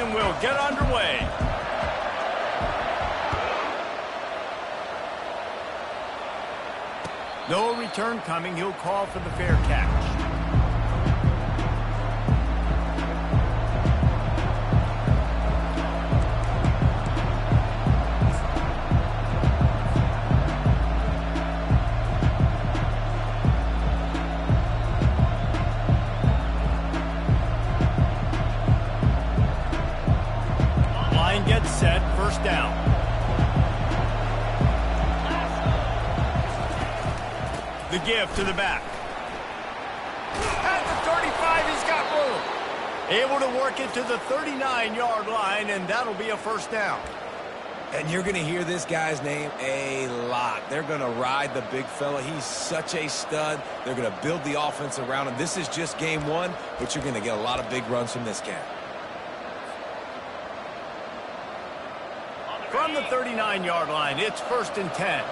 and we'll get underway. No return coming. He'll call for the fair catch. Line gets set. First down. The give to the back. At the 35, he's got room. Able to work it to the 39-yard line, and that'll be a first down. And you're going to hear this guy's name a lot. They're going to ride the big fella. He's such a stud. They're going to build the offense around him. This is just game one, but you're going to get a lot of big runs from this cat. From the 39-yard line, it's 1st and 10.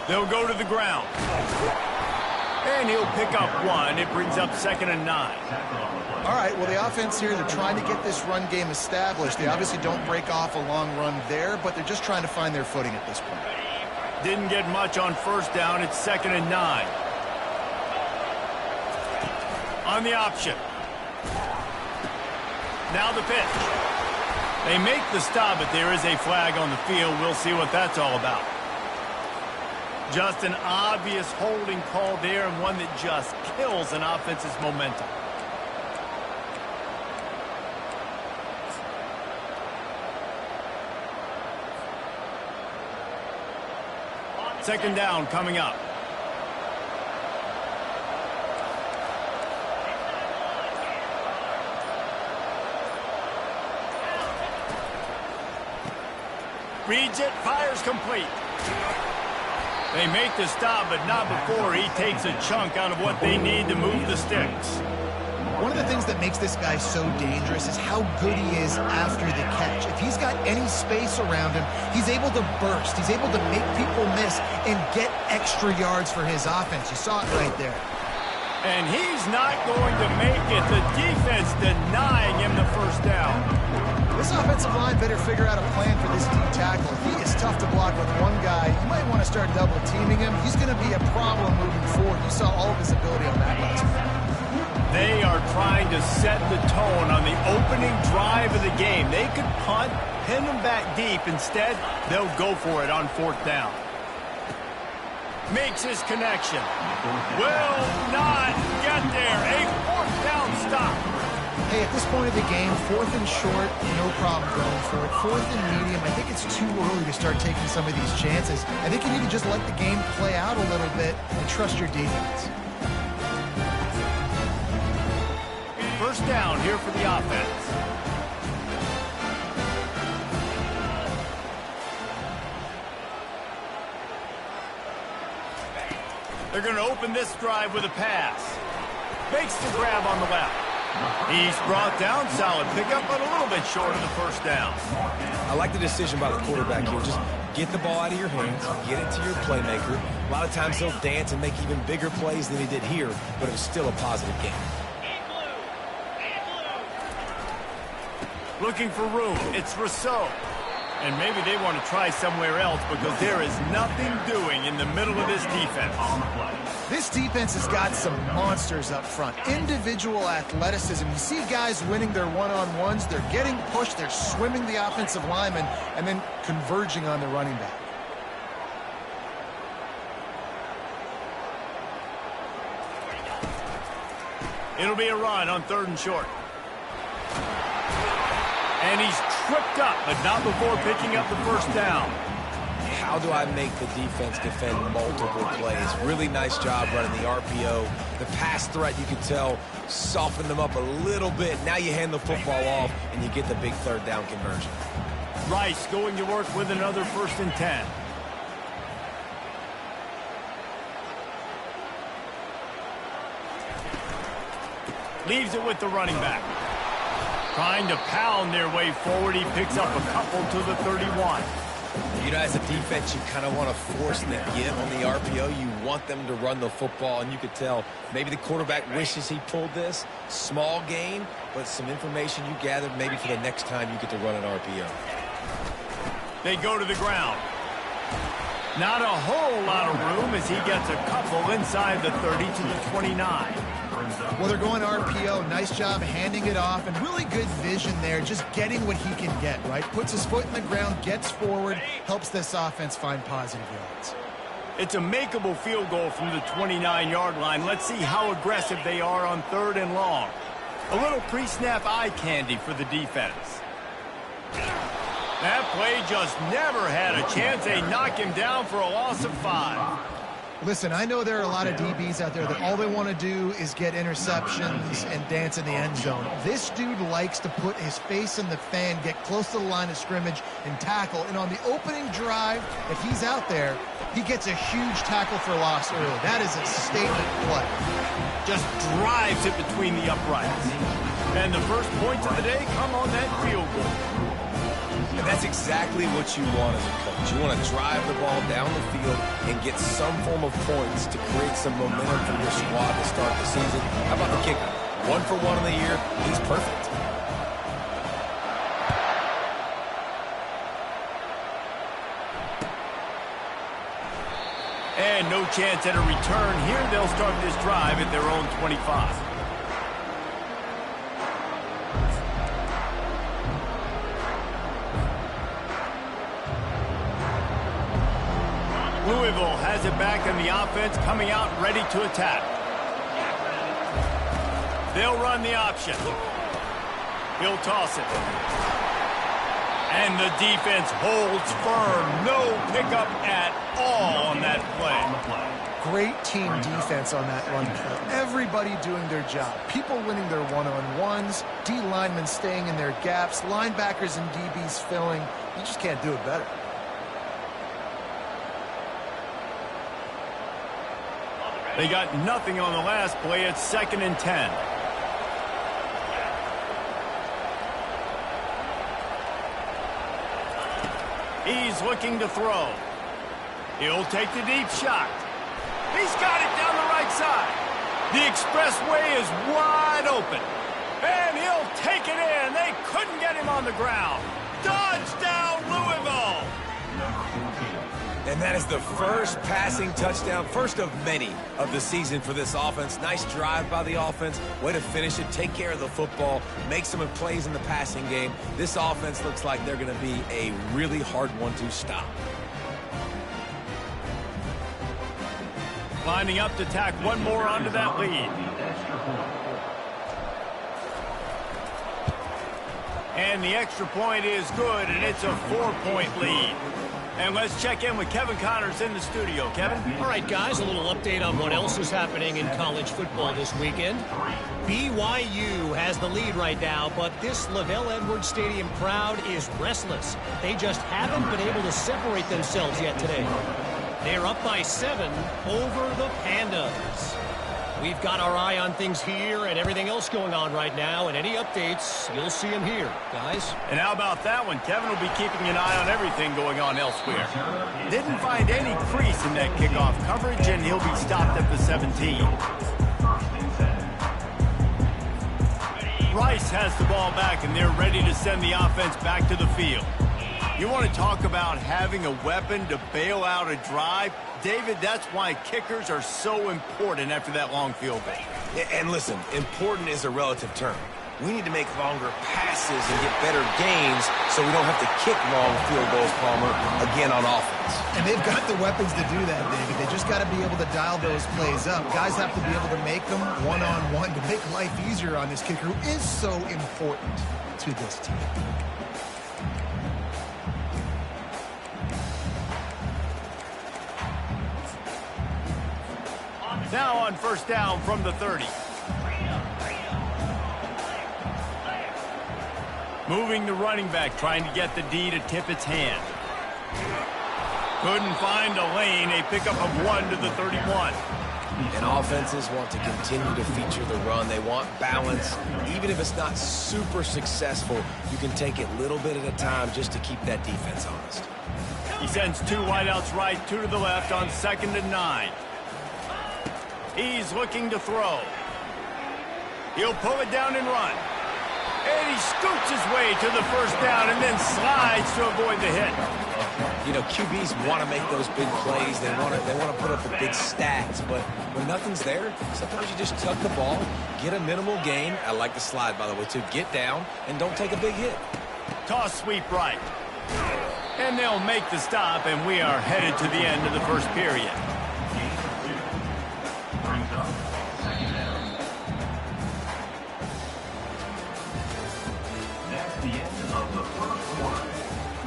They'll go to the ground. And he'll pick up one. It brings up 2nd and 9. All right, well, the offense here, they're trying to get this run game established. They obviously don't break off a long run there, but they're just trying to find their footing at this point. Didn't get much on 1st down. It's 2nd and 9. On the option. Now the pitch. They make the stop, but there is a flag on the field. We'll see what that's all about. Just an obvious holding call there, and one that just kills an offense's momentum. Second down coming up. Reads it, fires complete. They make the stop, but not before he takes a chunk out of what they need to move the sticks. One of the things that makes this guy so dangerous is how good he is after the catch. If he's got any space around him, he's able to burst. He's able to make people miss and get extra yards for his offense. You saw it right there. And he's not going to make it. The defense denying him the first down. This offensive line better figure out a plan for this deep tackle. If he is tough to block with one guy, you might want to start double teaming him. He's going to be a problem moving forward. You saw all of his ability on that last one. They are trying to set the tone on the opening drive of the game. They could punt, pin them back deep. Instead, they'll go for it on 4th down. Makes his connection. Will not get there. A 4th down stop. Hey, at this point of the game, 4th and short, no problem going for it. 4th and medium, I think it's too early to start taking some of these chances. I think you need to just let the game play out a little bit and trust your defense. First down here for the offense. They're going to open this drive with a pass. Makes the grab on the left. He's brought down, solid pickup, but a little bit short of the first down. I like the decision by the quarterback here. Just get the ball out of your hands, get it to your playmaker. A lot of times he'll dance and make even bigger plays than he did here, but it was still a positive game. Looking for room. It's Rousseau. And maybe they want to try somewhere else because there is nothing doing in the middle of this defense. This defense has got some monsters up front. Individual athleticism. You see guys winning their one-on-ones. They're getting pushed. They're swimming the offensive lineman and then converging on the running back. It'll be a run on 3rd and short. And he's tripped up, but not before picking up the first down. How do I make the defense defend multiple plays? Really nice job running the RPO. The pass threat, you can tell, softened them up a little bit. Now you hand the football off, and you get the big 3rd down conversion. Rice going to work with another 1st and 10. Leaves it with the running back. Trying to pound their way forward. He picks up a couple to the 31. You know, as a defense, you kind of want to force the give on the RPO. You want them to run the football, and you could tell maybe the quarterback wishes he pulled this. Small gain, but some information you gathered maybe for the next time you get to run an RPO. They go to the ground. Not a whole lot of room as he gets a couple inside the 30 to the 29. Well, they're going RPO. Nice job handing it off, and really good vision there, just getting what he can get, right? Puts his foot in the ground, gets forward, helps this offense find positive yards. It's a makeable field goal from the 29-yard line. Let's see how aggressive they are on 3rd and long. A little pre-snap eye candy for the defense. That play just never had a chance. They knock him down for a loss of 5. Listen, I know there are a lot of DBs out there that all they want to do is get interceptions and dance in the end zone. This dude likes to put his face in the fan, get close to the line of scrimmage, and tackle. And on the opening drive, if he's out there, he gets a huge tackle for loss early. That is a statement play. Just drives it between the uprights. And the first points of the day come on that field goal. And that's exactly what you want as a coach. You want to drive the ball down the field and get some form of points to create some momentum for your squad to start the season. How about the kicker? 1 for 1 in the year. He's perfect. And no chance at a return here. They'll start this drive at their own 25. Louisville has it back in the offense, coming out ready to attack. They'll run the option. He'll toss it. And the defense holds firm. No pickup at all on that play. Great team defense on that run play. Everybody doing their job. People winning their one-on-ones, D linemen staying in their gaps, linebackers and DBs filling. You just can't do it better. They got nothing on the last play. It's 2nd and 10. He's looking to throw. He'll take the deep shot. He's got it down the right side. The expressway is wide open. And he'll take it in. They couldn't get him on the ground. Touchdown, Louisville! And that is the first passing touchdown, first of many of the season for this offense. Nice drive by the offense. Way to finish it, take care of the football, make some plays in the passing game. This offense looks like they're going to be a really hard one to stop. Lining up to tack one more onto that lead. And the extra point is good, and it's a 4-point lead. And let's check in with Kevin Connors in the studio. Kevin? All right, guys, a little update on what else is happening in college football this weekend. BYU has the lead right now, but this LaVelle Edwards Stadium crowd is restless. They just haven't been able to separate themselves yet today. They're up by 7 over the Pandas. We've got our eye on things here and everything else going on right now, and any updates, you'll see them here, guys. And how about that one? Kevin will be keeping an eye on everything going on elsewhere. Didn't find any crease in that kickoff coverage, and he'll be stopped at the 17. Rice has the ball back, and they're ready to send the offense back to the field. You want to talk about having a weapon to bail out a drive? David, that's why kickers are so important after that long field goal. And listen, important is a relative term. We need to make longer passes and get better gains so we don't have to kick long field goals, Palmer, again on offense. And they've got the weapons to do that, David. They just got to be able to dial those plays up. Guys have to be able to make them one-on-one to make life easier on this kicker, who is so important to this team. Now on first down from the 30. Moving the running back, trying to get the D to tip its hand. Couldn't find a lane. A pickup of 1 to the 31. And offenses want to continue to feature the run. They want balance. Even if it's not super successful, you can take it little bit at a time just to keep that defense honest. He sends 2 wideouts right, 2 to the left on 2nd and 9. He's looking to throw. He'll pull it down and run. And he scoots his way to the first down and then slides to avoid the hit. You know, QBs want to make those big plays. They want to put up the big stats. But when nothing's there, sometimes you just tuck the ball, get a minimal gain. I like the slide, by the way, too. Get down and don't take a big hit. Toss sweep right. And they'll make the stop, and we are headed to the end of the first period. That's the end of the first quarter.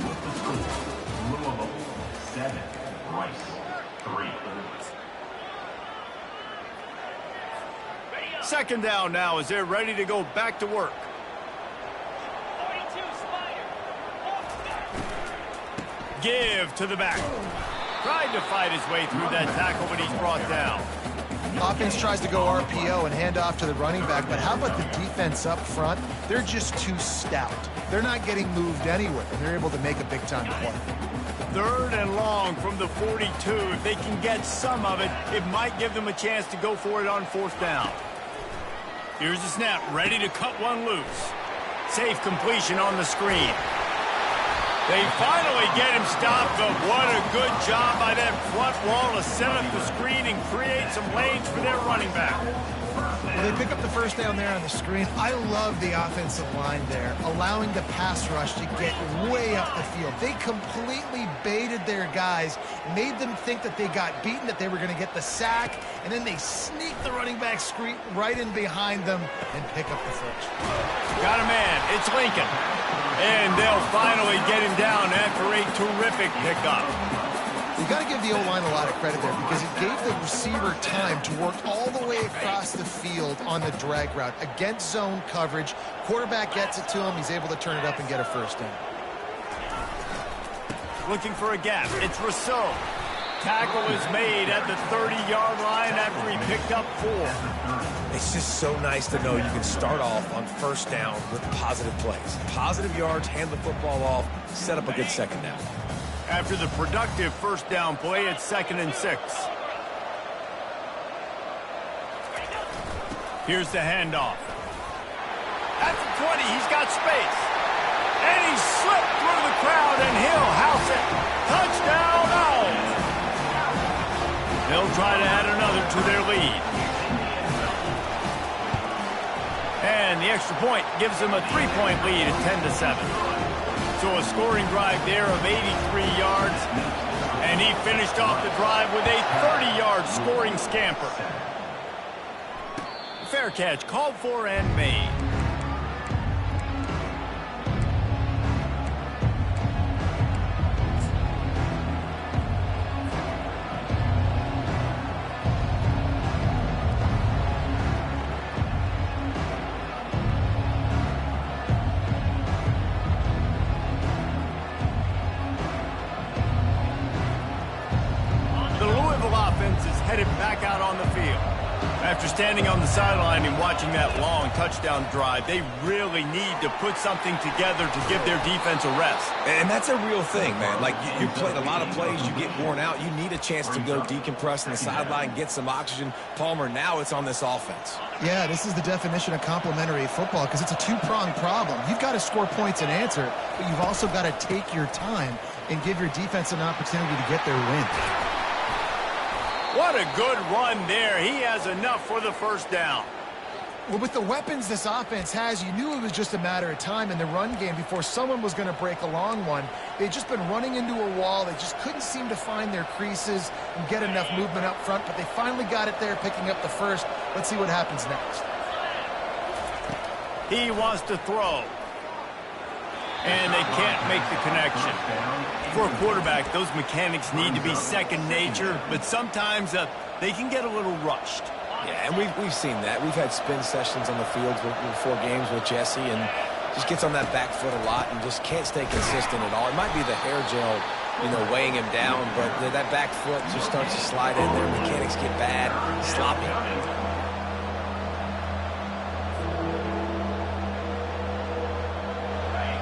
With the score, Louisville 7, Rice 3. 2nd down now as they're ready to go back to work. Give to the back. Tried to fight his way through that tackle, but he's brought down. Offense tries to go RPO and hand off to the running back, but how about the defense up front? They're just too stout. They're not getting moved anywhere, and they're able to make a big-time play. 3rd and long from the 42. If they can get some of it, it might give them a chance to go for it on 4th down. Here's the snap, ready to cut one loose. Safe completion on the screen. They finally get him stopped, but what a good job by that front wall to set up the screen and create some lanes for their running back. Well, they pick up the first down there on the screen. I love the offensive line there, allowing the pass rush to get way up the field. They completely baited their guys, made them think that they got beaten, that they were going to get the sack, and then they sneak the running back screen right in behind them and pick up the first. Got a man. It's Lincoln. And they'll finally get him down after a terrific pickup. You got to give the O-line a lot of credit there because it gave the receiver time to work all the way across the field on the drag route against zone coverage. Quarterback gets it to him. He's able to turn it up and get a first down. Looking for a gap. It's Rousseau. Tackle is made at the 30-yard line after he picked up 4. It's just so nice to know you can start off on first down with positive plays. Positive yards, hand the football off, set up a good 2nd down. After the productive first down play, it's 2nd and 6. Here's the handoff. At the 20, he's got space. And he slipped through the crowd, and he'll house it. Touchdown, Owls! They'll try to add another to their lead. And the extra point gives them a 3-point lead at 10-7. So a scoring drive there of 83 yards. And he finished off the drive with a 30-yard scoring scamper. Fair catch called for and made. Headed back out on the field. After standing on the sideline and watching that long touchdown drive, they really need to put something together to give their defense a rest. And that's a real thing, man. Like, you played a lot of plays, you get worn out, you need a chance to go decompress on the sideline, get some oxygen. Palmer, now it's on this offense. Yeah, this is the definition of complementary football because it's a two-pronged problem. You've got to score points and answer, but you've also got to take your time and give your defense an opportunity to get their win. What a good run there. He has enough for the first down. Well, with the weapons this offense has, you knew it was just a matter of time in the run game before someone was going to break a long one. They'd just been running into a wall. They just couldn't seem to find their creases and get enough movement up front, but they finally got it there, picking up the first. Let's see what happens next. He wants to throw. And they can't make the connection. For a quarterback, those mechanics need to be second nature, but sometimes they can get a little rushed. Yeah, and we've seen that. We've had spin sessions on the field before games with Jesse, and just gets on that back foot a lot and just can't stay consistent at all. It might be the hair gel weighing him down, but that back foot just starts to slide in there. Mechanics get bad, sloppy.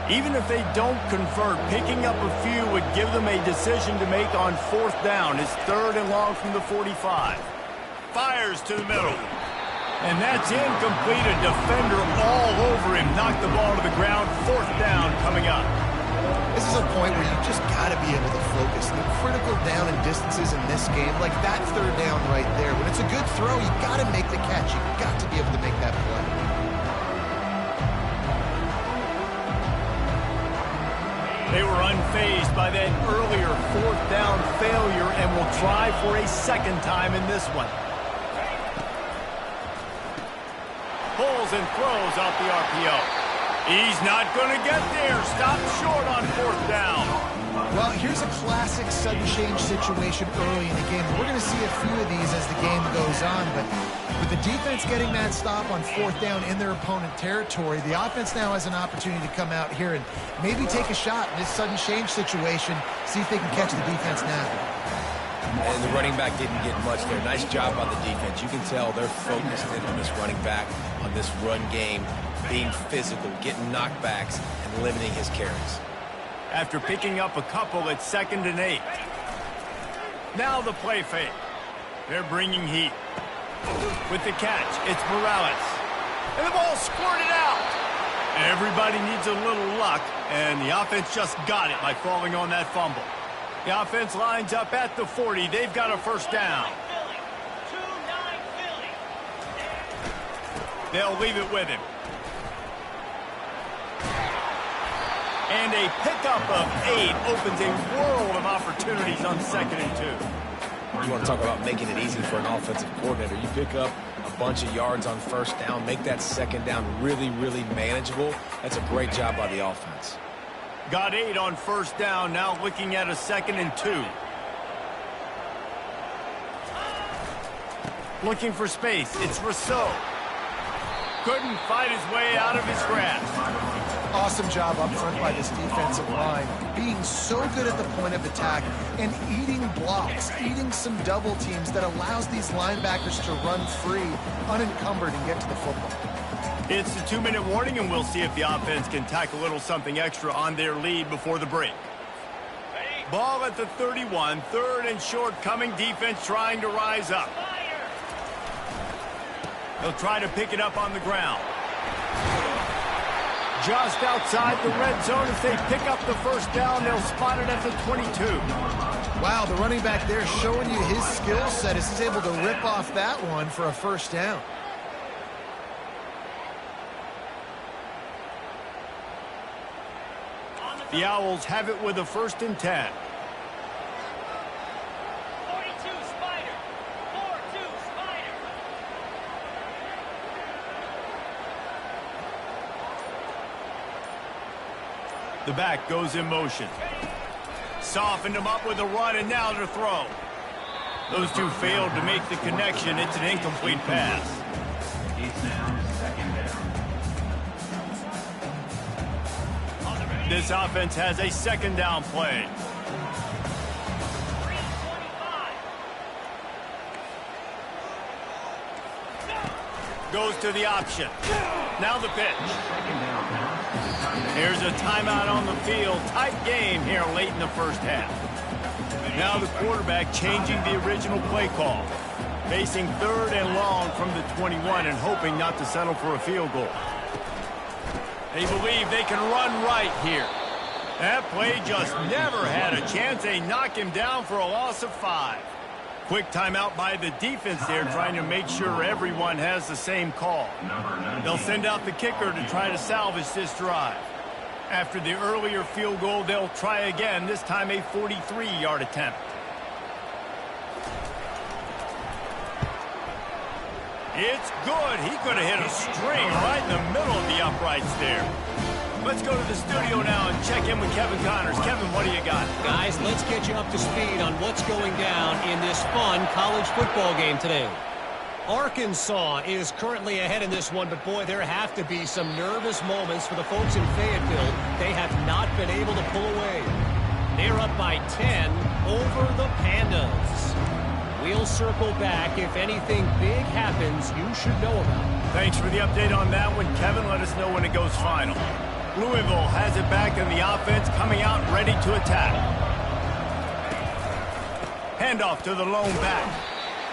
Even if they don't convert, picking up a few would give them a decision to make on 4th down. It's 3rd and long from the 45. Fires to the middle. And that's incomplete. A defender all over him. Knocked the ball to the ground. 4th down coming up. This is a point where you just got to be able to focus. The critical down and distances in this game, like that 3rd down right there. When it's a good throw, you got to make the catch. You got to be able to make that play. They were unfazed by that earlier 4th down failure and will try for a 2nd time in this one. Pulls and throws off the RPO. He's not going to get there. Stopped short on 4th down. Well, here's a classic sudden change situation early in the game. We're going to see a few of these as the game goes on, but with the defense getting that stop on 4th down in their opponent territory, the offense now has an opportunity to come out here and maybe take a shot in this sudden change situation, see if they can catch the defense now. And the running back didn't get much there. Nice job by the defense. You can tell they're focused in on this running back, on this run game, being physical, getting knockbacks, and limiting his carries. After picking up a couple, it's 2nd and 8. Now the play fake. They're bringing heat. With the catch, it's Morales. And the ball squirted out. Everybody needs a little luck, and the offense just got it by falling on that fumble. The offense lines up at the 40. They've got a 1st down. They'll leave it with him. And a pickup of 8 opens a world of opportunities on 2nd and 2. You want to talk about making it easy for an offensive coordinator. You pick up a bunch of yards on 1st down, make that 2nd down really, really manageable. That's a great job by the offense. Got 8 on 1st down, now looking at a 2nd and 2. Looking for space, it's Rousseau. Couldn't fight his way out of his grasp. Awesome job up front by this defensive line, being so good at the point of attack and eating blocks, eating some double teams that allows these linebackers to run free, unencumbered, and get to the football. It's a 2-minute warning, and we'll see if the offense can tack a little something extra on their lead before the break. Ball at the 31, 3rd and short coming, defense trying to rise up. They'll try to pick it up on the ground. Just outside the red zone. If they pick up the 1st down, they'll spot it at the 22. Wow, the running back there showing you his skill set as he's able to rip off that one for a 1st down. The Owls have it with a 1st and 10. The back goes in motion. Softened him up with a run, and now to throw. Those two failed to make the connection. It's an incomplete pass. It's now 2nd down. This offense has a 2nd down play. Goes to the option. Now the pitch. Here's a timeout on the field. Tight game here late in the 1st half. Now the quarterback changing the original play call. Facing 3rd and long from the 21 and hoping not to settle for a field goal. They believe they can run right here. That play just never had a chance. They knock him down for a loss of 5. Quick timeout by the defense there, trying to make sure everyone has the same call. They'll send out the kicker to try to salvage this drive. After the earlier field goal, they'll try again, this time a 43-yard attempt. It's good. He could have hit a string right in the middle of the uprights there. Let's go to the studio now and check in with Kevin Connors. Kevin, what do you got? Guys, let's get you up to speed on what's going down in this fun college football game today. Arkansas is currently ahead in this one, but boy, there have to be some nervous moments for the folks in Fayetteville. They have not been able to pull away. They're up by 10 over the Pandas. We'll circle back. If anything big happens, you should know about it. Thanks for the update on that one, Kevin. Let us know when it goes final. Louisville has it back in the offense, coming out ready to attack. Handoff to the lone back.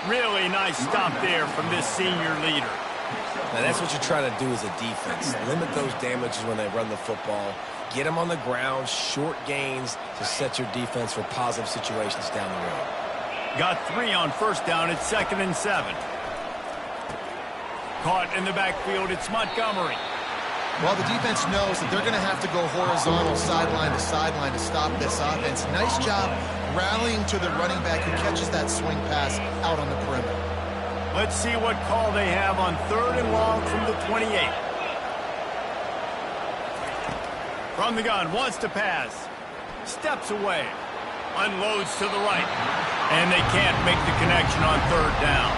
Really nice stop there from this senior leader. Now that's what you're trying to do as a defense. Limit those damages when they run the football. Get them on the ground, short gains to set your defense for positive situations down the road. Got 3 on first down. It's 2nd and 7. Caught in the backfield. It's Montgomery. Well, the defense knows that they're going to have to go horizontal sideline to stop this offense. Nice job rallying to the running back who catches that swing pass out on the perimeter. Let's see what call they have on 3rd and long from the 28. From the gun, wants to pass. Steps away. Unloads to the right. And they can't make the connection on 3rd down.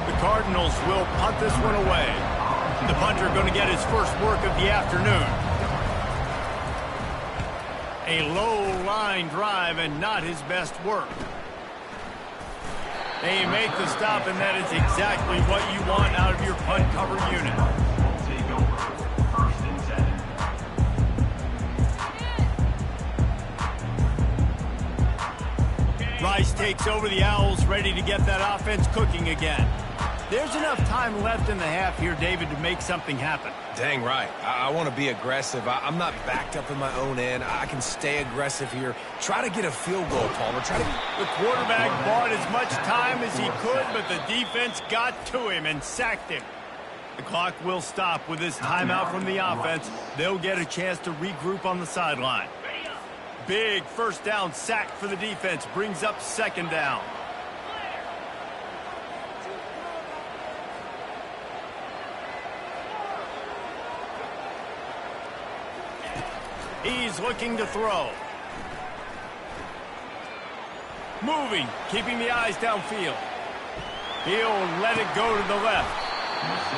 The Cardinals will punt this one away. The punter going to get his first work of the afternoon. A low line drive and not his best work. They make the stop, and that is exactly what you want out of your punt cover unit. Take over. 1st and 7. Rice takes over the Owls, ready to get that offense cooking again. There's enough time left in the half here, David, to make something happen. Dang right. I want to be aggressive. I'm not backed up in my own end. I can stay aggressive here. Try to get a field goal, Palmer. The quarterback bought as much time as he could, but the defense got to him and sacked him. The clock will stop with this timeout from the offense. They'll get a chance to regroup on the sideline. Big first down sack for the defense. Brings up 2nd down. He's looking to throw. Moving, keeping the eyes downfield. He'll let it go to the left.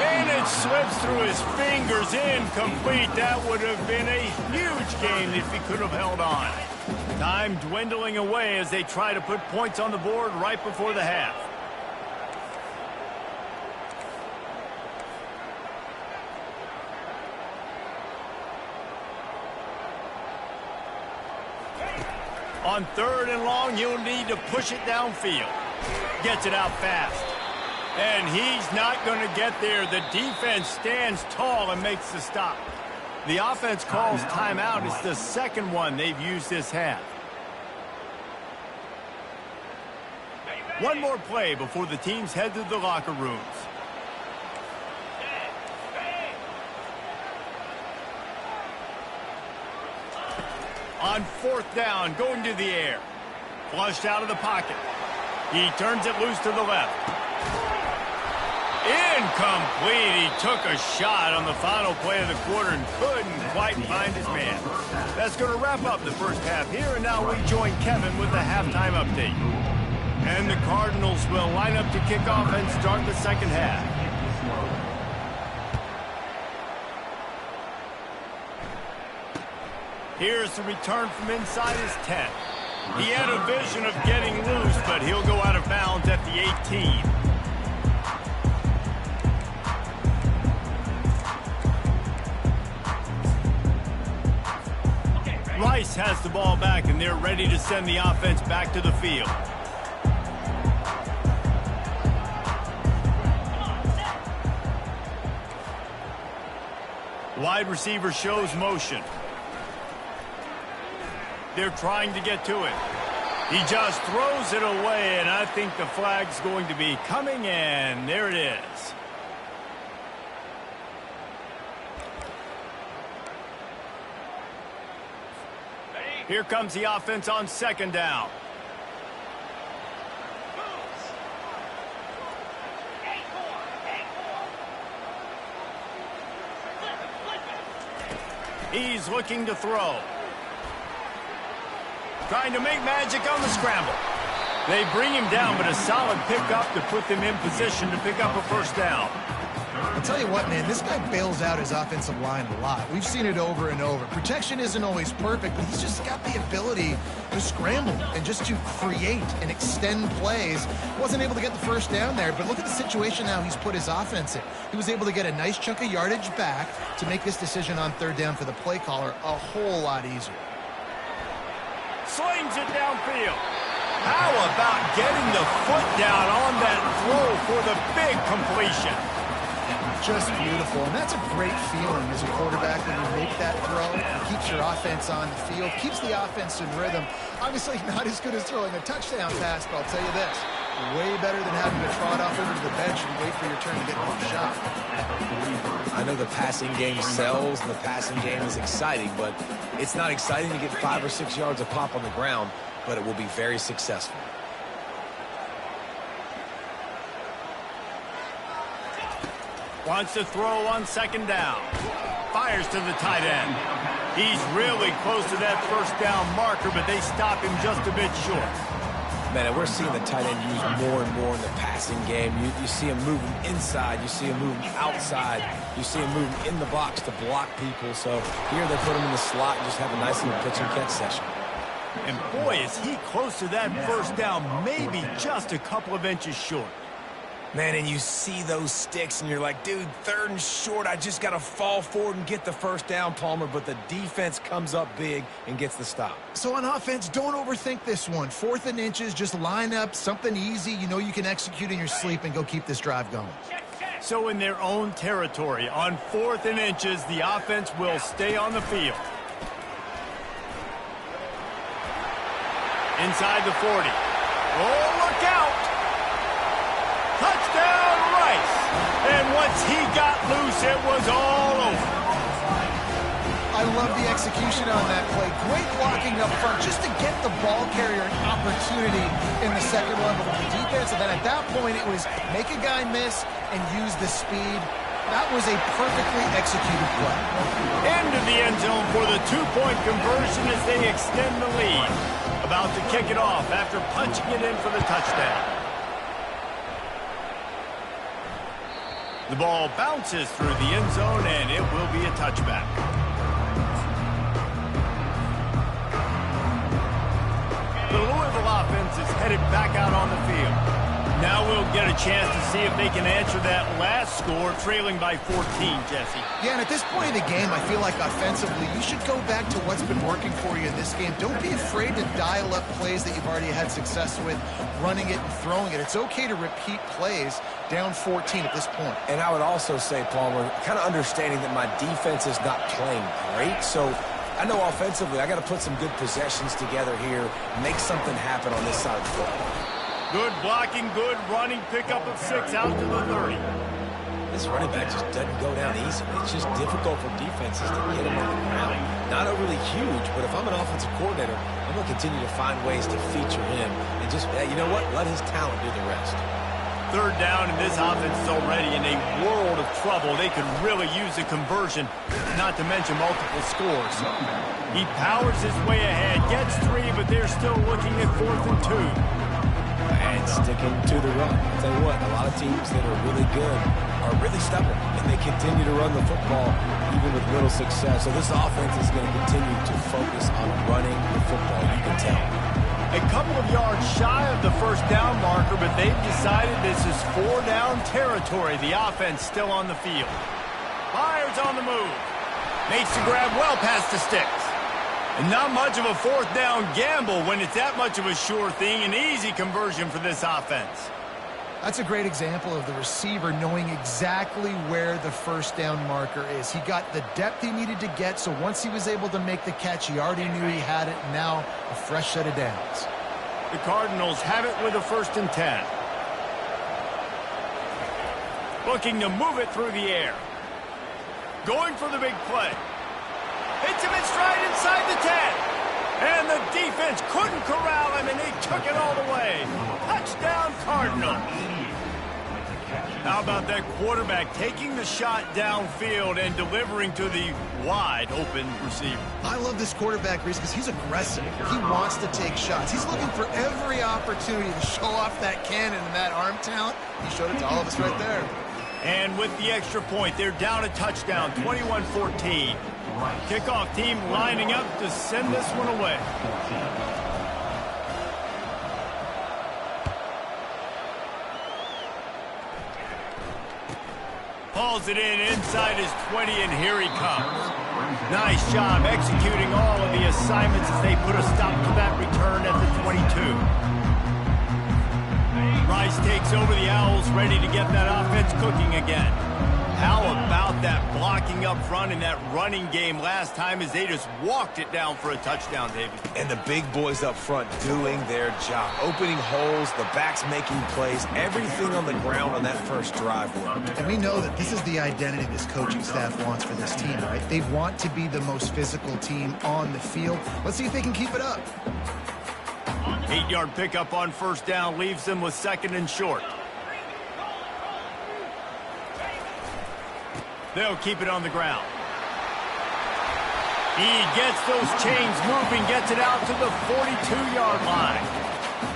And it slips through his fingers, incomplete. That would have been a huge gain if he could have held on. Time dwindling away as they try to put points on the board right before the half. On 3rd and long, you'll need to push it downfield. Gets it out fast. And he's not going to get there. The defense stands tall and makes the stop. The offense calls timeout. It's the 2nd one they've used this half. One more play before the teams head to the locker rooms. On 4th down, going to the air. Flushed out of the pocket. He turns it loose to the left. Incomplete. He took a shot on the final play of the quarter and couldn't quite find his man. That's going to wrap up the first half here, and now we join Kevin with the halftime update. And the Cardinals will line up to kick off and start the 2nd half. Here's the return from inside his 10. He had a vision of getting loose, but he'll go out of bounds at the 18. Rice has the ball back, and they're ready to send the offense back to the field. Wide receiver shows motion. They're trying to get to it. He just throws it away, and I think the flag's going to be coming in. There it is. Here comes the offense on 2nd down. He's looking to throw. Trying to make magic on the scramble. They bring him down, but a solid pickup to put them in position to pick up a first down. I'll tell you what, man, this guy bails out his offensive line a lot. We've seen it over and over. Protection isn't always perfect, but he's just got the ability to scramble and just to create and extend plays. Wasn't able to get the first down there, but look at the situation now he's put his offense in. He was able to get a nice chunk of yardage back to make this decision on third down for the play caller a whole lot easier. Slings it downfield. How about getting the foot down on that throw for the big completion? Just beautiful, and that's a great feeling as a quarterback when you make that throw. It keeps your offense on the field, keeps the offense in rhythm. Obviously not as good as throwing a touchdown pass, but I'll tell you this, way better than having to trot off over to the bench and wait for your turn to get one shot. I know the passing game sells, and the passing game is exciting, but it's not exciting to get 5 or 6 yards of pop on the ground, but it will be very successful. Wants to throw on second down. Fires to the tight end. He's really close to that first down marker, but they stop him just a bit short. Man, we're seeing the tight end used more and more in the passing game. You see him moving inside. You see him moving outside. You see him moving in the box to block people. So here they put him in the slot and just have a nice little pitch and catch session. And boy, is he close to that first down, maybe just a couple of inches short. Man, and you see those sticks, and you're like, dude, third and short, I just got to fall forward and get the first down, Palmer, but the defense comes up big and gets the stop. So on offense, don't overthink this one. 4th and inches, just line up something easy you know you can execute in your sleep and go keep this drive going. So in their own territory, on 4th and inches, the offense will stay on the field. Inside the 40. Oh, look out! Touchdown, Rice! And once he got loose, it was all over. I love the execution on that play. Great blocking up front just to get the ball carrier an opportunity in the second level of the defense. And then at that point, it was make a guy miss and use the speed. That was a perfectly executed play. Into the end zone for the 2-point conversion as they extend the lead. About to kick it off after punching it in for the touchdown. The ball bounces through the end zone, and it will be a touchback. The Louisville offense is headed back out on the field. Now we'll get a chance to see if they can answer that last score, trailing by 14, Jesse. Yeah, and at this point of the game, I feel like offensively, you should go back to what's been working for you in this game. Don't be afraid to dial up plays that you've already had success with, running it and throwing it. It's okay to repeat plays down 14 at this point. And I would also say, Palmer, kind of understanding that my defense is not playing great, so I know offensively I got to put some good possessions together here, make something happen on this side of the football. Good blocking, good running, pickup of 6 out to the 30. This running back just doesn't go down easily. It's just difficult for defenses to get him on the ground. Not overly huge, but if I'm an offensive coordinator, I'm going to continue to find ways to feature him and just, you know what, let his talent do the rest. Third down, and this offense is already in a world of trouble. They could really use a conversion, not to mention multiple scores. He powers his way ahead, gets 3, but they're still looking at 4th and 2. And sticking to the run. I'll tell you what, a lot of teams that are really good are really stubborn, and they continue to run the football even with little success. So this offense is going to continue to focus on running the football, you can tell. A couple of yards shy of the first down marker, but they've decided this is 4-down territory. The offense still on the field. Fires on the move. Makes the grab well past the sticks. And not much of a 4th down gamble when it's that much of a sure thing. An easy conversion for this offense. That's a great example of the receiver knowing exactly where the first down marker is. He got the depth he needed to get, so once he was able to make the catch, he already knew he had it. Now a fresh set of downs. The Cardinals have it with a 1st and 10. Looking to move it through the air. Going for the big play. Hits him in stride inside the 10. And the defense couldn't corral him, and they took it all the way. Touchdown, Cardinals. How about that quarterback taking the shot downfield and delivering to the wide-open receiver? I love this quarterback, Reese, because he's aggressive. He wants to take shots. He's looking for every opportunity to show off that cannon and that arm talent. He showed it to all of us right there. And with the extra point, they're down a touchdown, 21-14. Kickoff team lining up to send this one away. Hauls it in inside his 20, and here he comes. Nice job executing all of the assignments as they put a stop to that return at the 22. Rice takes over the Owls, ready to get that offense cooking again. How about that blocking up front in that running game last time as they just walked it down for a touchdown, David? And the big boys up front doing their job. Opening holes, the backs making plays, everything on the ground on that first drive worked. And we know that this is the identity this coaching staff wants for this team, right? They want to be the most physical team on the field. Let's see if they can keep it up. 8-yard pickup on first down leaves them with 2nd and short. They'll keep it on the ground. He gets those chains moving, gets it out to the 42-yard line.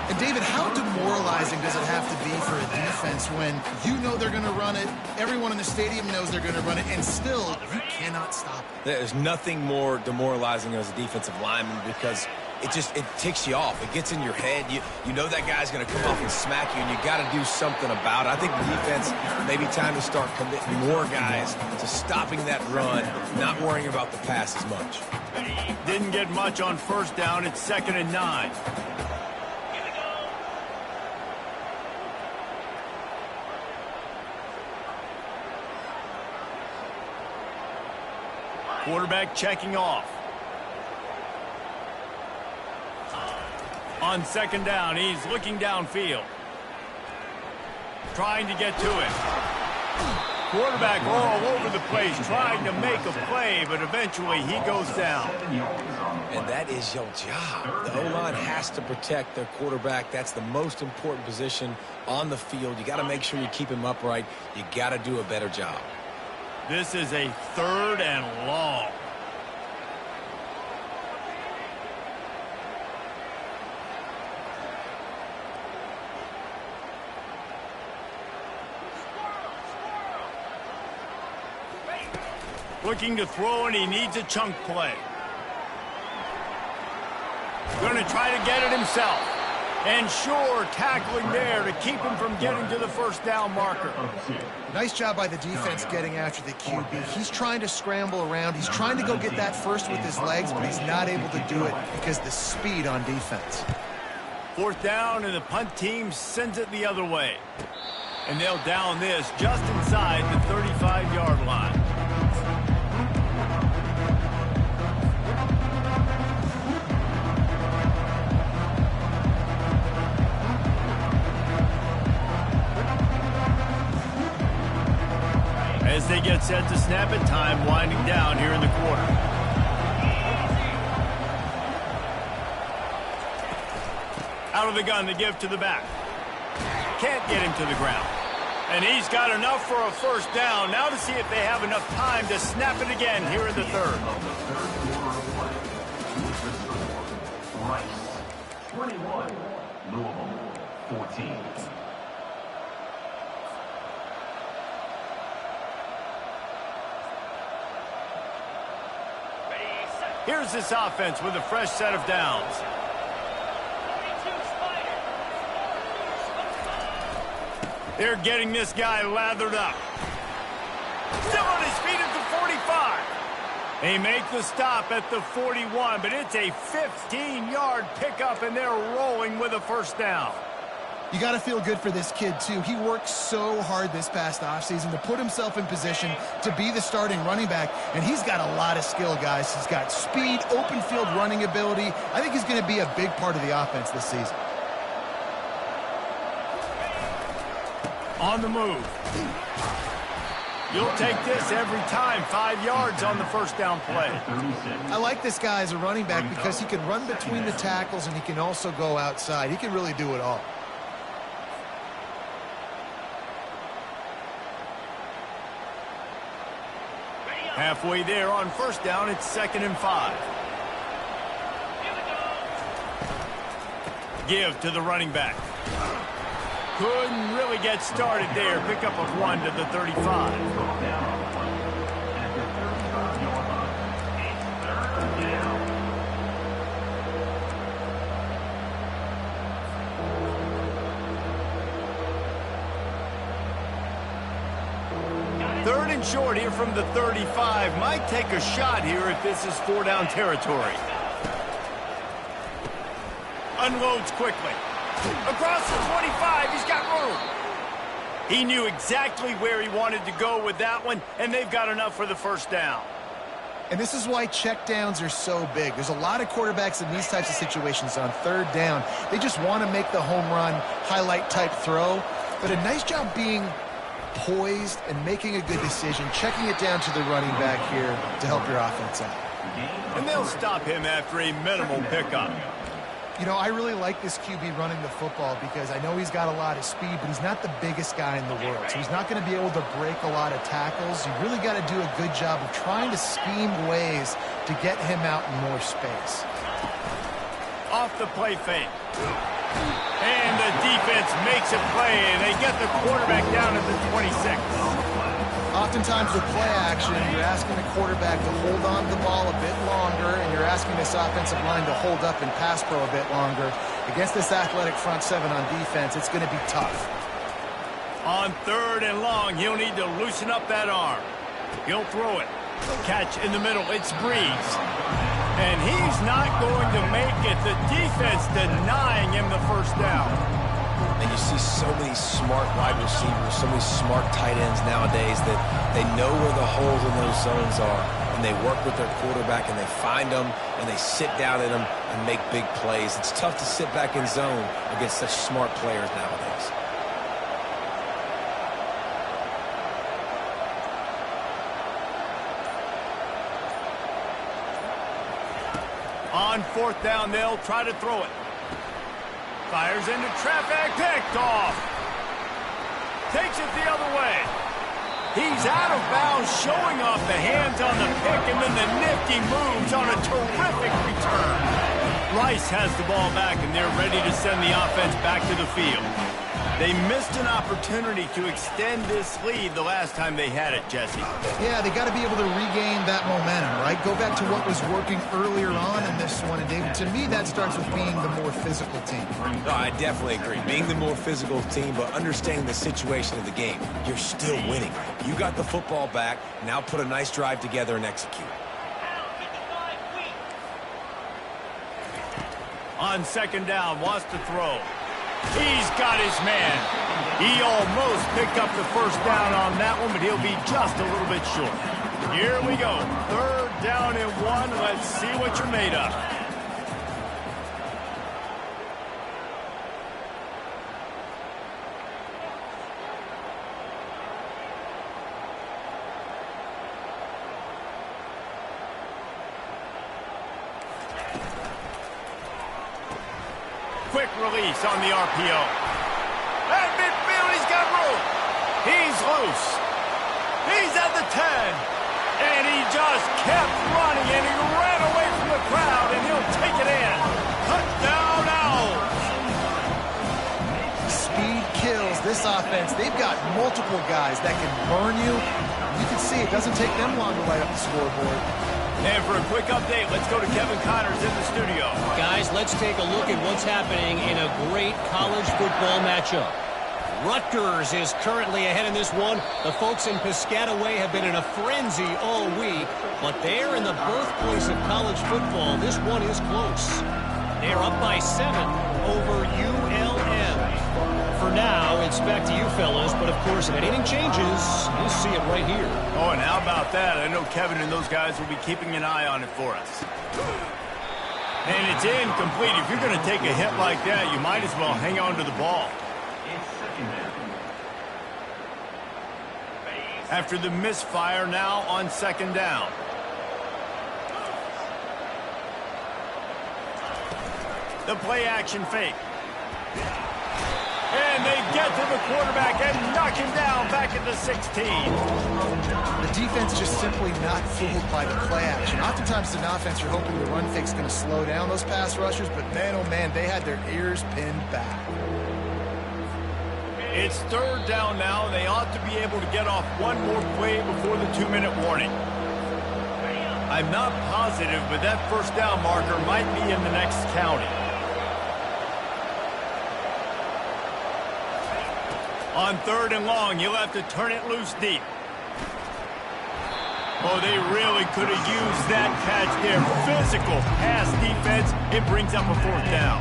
And David, how demoralizing does it have to be for a defense when you know they're going to run it, everyone in the stadium knows they're going to run it, and still you cannot stop it? There's nothing more demoralizing as a defensive lineman because it ticks you off. It gets in your head. You know that guy's going to come off and smack you, and you got to do something about it. I think the defense, maybe time to start committing more guys to stopping that run, not worrying about the pass as much. Didn't get much on first down. It's 2nd and 9. Quarterback checking off. On 2nd down, he's looking downfield. Trying to get to it. Quarterback all over the place, trying to make a play, but eventually he goes down. And that is your job. The O-line has to protect their quarterback. That's the most important position on the field. You got to make sure you keep him upright. You got to do a better job. This is a 3rd and long. Looking to throw, and he needs a chunk play. Going to try to get it himself. And sure, tackling there to keep him from getting to the first down marker. Nice job by the defense getting after the QB. He's trying to scramble around. He's trying to go get that first with his legs, but he's not able to do it because the speed on defense. 4th down, and the punt team sends it the other way. And they'll down this just inside the 35-yard line. As they get set to snap it, time winding down here in the quarter. Out of the gun to give to the back. Can't get him to the ground. And he's got enough for a first down. Now to see if they have enough time to snap it again here in the 3rd. Rice, 21, Louisville, 14. Here's this offense with a fresh set of downs. They're getting this guy lathered up. Still on his feet at the 45. They make the stop at the 41, but it's a 15-yard pickup, and they're rolling with a first down. You got to feel good for this kid, too. He worked so hard this past offseason to put himself in position to be the starting running back, and he's got a lot of skill, guys. He's got speed, open field running ability. I think he's going to be a big part of the offense this season. On the move. You'll take this every time. 5 yards on the first down play. I like this guy as a running back because he can run between the tackles and he can also go outside. He can really do it all. Halfway there on first down, it's 2nd and 5. Give to the running back. Couldn't really get started there. Pickup of 1 to the 35. Third and short here from the 35. Might take a shot here if this is 4-down territory. Unloads quickly. Across the 25, he's got room. He knew exactly where he wanted to go with that one, and they've got enough for the first down. And this is why checkdowns are so big. There's a lot of quarterbacks in these types of situations on third down. They just want to make the home run, highlight type throw. But a nice job being poised and making a good decision, checking it down to the running back here to help your offense out. And they'll stop him after a minimal pickup. You know, I really like this QB running the football because I know he's got a lot of speed, but he's not the biggest guy in the world. So he's not going to be able to break a lot of tackles. You really got to do a good job of trying to scheme ways to get him out in more space. Off the play fake. And the defense makes a play, and they get the quarterback down at the 26. Oftentimes with play action, you're asking the quarterback to hold on to the ball a bit longer, and you're asking this offensive line to hold up and pass pro a bit longer. Against this athletic front seven on defense, it's going to be tough. On third and long, he'll need to loosen up that arm. He'll throw it. Catch in the middle. It's Breeze. And he's not going to make it. The defense denying him the first down. And you see so many smart wide receivers, so many smart tight ends nowadays that they know where the holes in those zones are, and they work with their quarterback, and they find them, and they sit down in them and make big plays. It's tough to sit back in zone against such smart players nowadays. On fourth down, they'll try to throw it. Fires into traffic, picked off. Takes it the other way. He's out of bounds, showing off the hands on the pick, and then the nifty moves on a terrific return. Rice has the ball back, and they're ready to send the offense back to the field. They missed an opportunity to extend this lead the last time they had it, Jesse. Yeah, they got to be able to regain that momentum, right? Go back to what was working earlier on in this one. And, David, to me, that starts with being the more physical team. No, I definitely agree. Being the more physical team, but understanding the situation of the game. You're still winning. You got the football back. Now put a nice drive together and execute. On second down, wants to throw. He's got his man. He almost picked up the first down on that one, but he'll be just a little bit short. Here we go. Third down and 1. Let's see what you're made of. Quick release on the RPO. At midfield, he's got room. He's loose. He's at the 10. And he just kept running, and he ran away from the crowd, and he'll take it in. Touchdown, Owls. Speed kills this offense. They've got multiple guys that can burn you. You can see it doesn't take them long to light up the scoreboard. And for a quick update, let's go to Kevin Connors in the studio. Guys, let's take a look at what's happening in a great college football matchup. Rutgers is currently ahead in this one. The folks in Piscataway have been in a frenzy all week, but they're in the birthplace of college football. This one is close. They're up by 7 over ULM. For now, it's back to you fellas, but of course, if anything changes, you'll see it right here. Oh, and how about that? I know Kevin and those guys will be keeping an eye on it for us. And it's incomplete. If you're going to take a hit like that, you might as well hang on to the ball. After the misfire, now on second down. The play action fake. And they get to the quarterback and knock him down back at the 16. The defense just simply not fooled by the play action. Oftentimes in offense, you're hoping the run fake's going to slow down those pass rushers, but man, oh man, they had their ears pinned back. It's third down now. They ought to be able to get off one more play before the 2-minute warning. I'm not positive, but that first down marker might be in the next county. On 3rd and long, you'll have to turn it loose deep. Oh, they really could have used that catch there. Physical pass defense. It brings up a 4th down.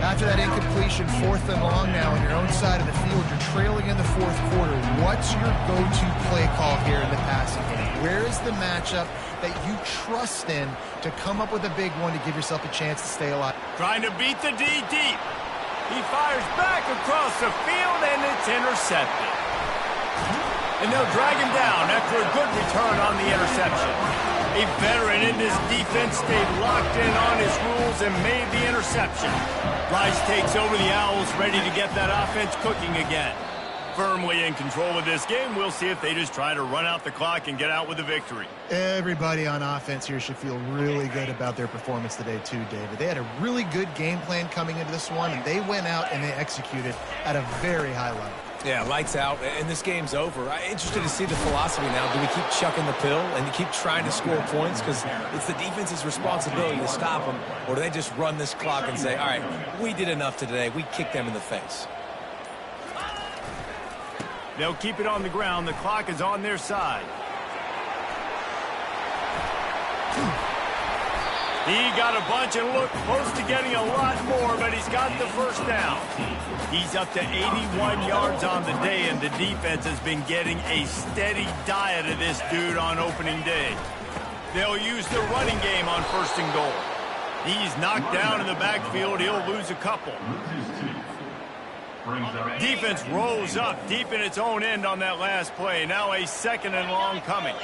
After that incompletion, 4th and long now on your own side of the field, you're trailing in the 4th quarter. What's your go-to play call here in the passing game? Where is the matchup that you trust in to come up with a big one to give yourself a chance to stay alive? Trying to beat the D deep. He fires back across the field, and it's intercepted. And they'll drag him down after a good return on the interception. A veteran in this defense stayed locked in on his rules and made the interception. Rice takes over the Owls, ready to get that offense cooking again. Firmly in control of this game. We'll see if they just try to run out the clock and get out with a victory. Everybody on offense here should feel really good about their performance today too, David. They had a really good game plan coming into this one, and they went out and they executed at a very high level. Yeah, lights out, and this game's over. I'm interested to see the philosophy now. Do we keep chucking the pill and keep trying to score points because it's the defense's responsibility to stop them, or do they just run this clock and say, all right, we did enough today. We kicked them in the face. They'll keep it on the ground. The clock is on their side. He got a bunch and looked close to getting a lot more, but he's got the first down. He's up to 81 yards on the day, and the defense has been getting a steady diet of this dude on opening day. They'll use the running game on 1st and goal. He's knocked down in the backfield. He'll lose a couple. Defense rolls up deep in its own end on that last play. Now a 2nd and long coming.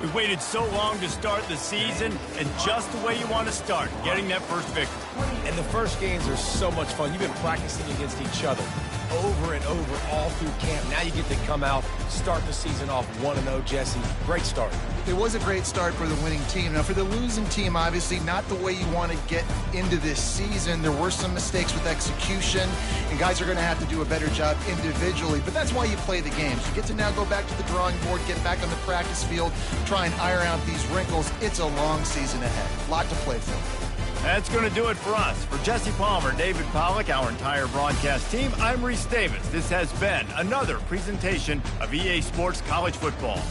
We've waited so long to start the season, and just the way you want to start, getting that first victory. And the first games are so much fun. You've been practicing against each other over and over all through camp. Now you get to come out, start the season off 1-0, Jesse. Great start. It was a great start for the winning team. Now, for the losing team, obviously, not the way you want to get into this season. There were some mistakes with execution, and guys are going to have to do a better job individually. But that's why you play the games. You get to now go back to the drawing board, get back on the practice field, try and iron out these wrinkles. It's a long season ahead. A lot to play for. That's going to do it for us. For Jesse Palmer, David Pollack, our entire broadcast team, I'm Reese Davis. This has been another presentation of EA Sports College Football.